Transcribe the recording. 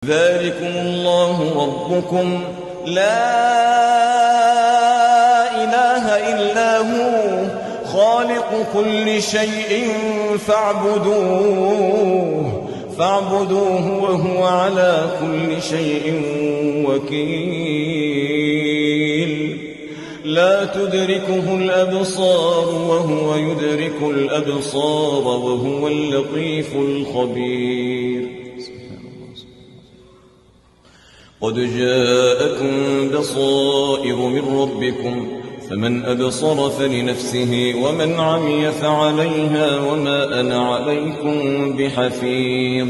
ذلكم الله ربكم لا إله إلا هو خالق كل شيء فاعبدوه وهو على كل شيء وكيل لا تدركه الأبصار وهو يدرك الأبصار وهو اللطيف الخبير. قد جاءكم بصائر من ربكم فمن أبصر فلنفسه ومن عمي فعليها وما أنا عليكم بحفيظ.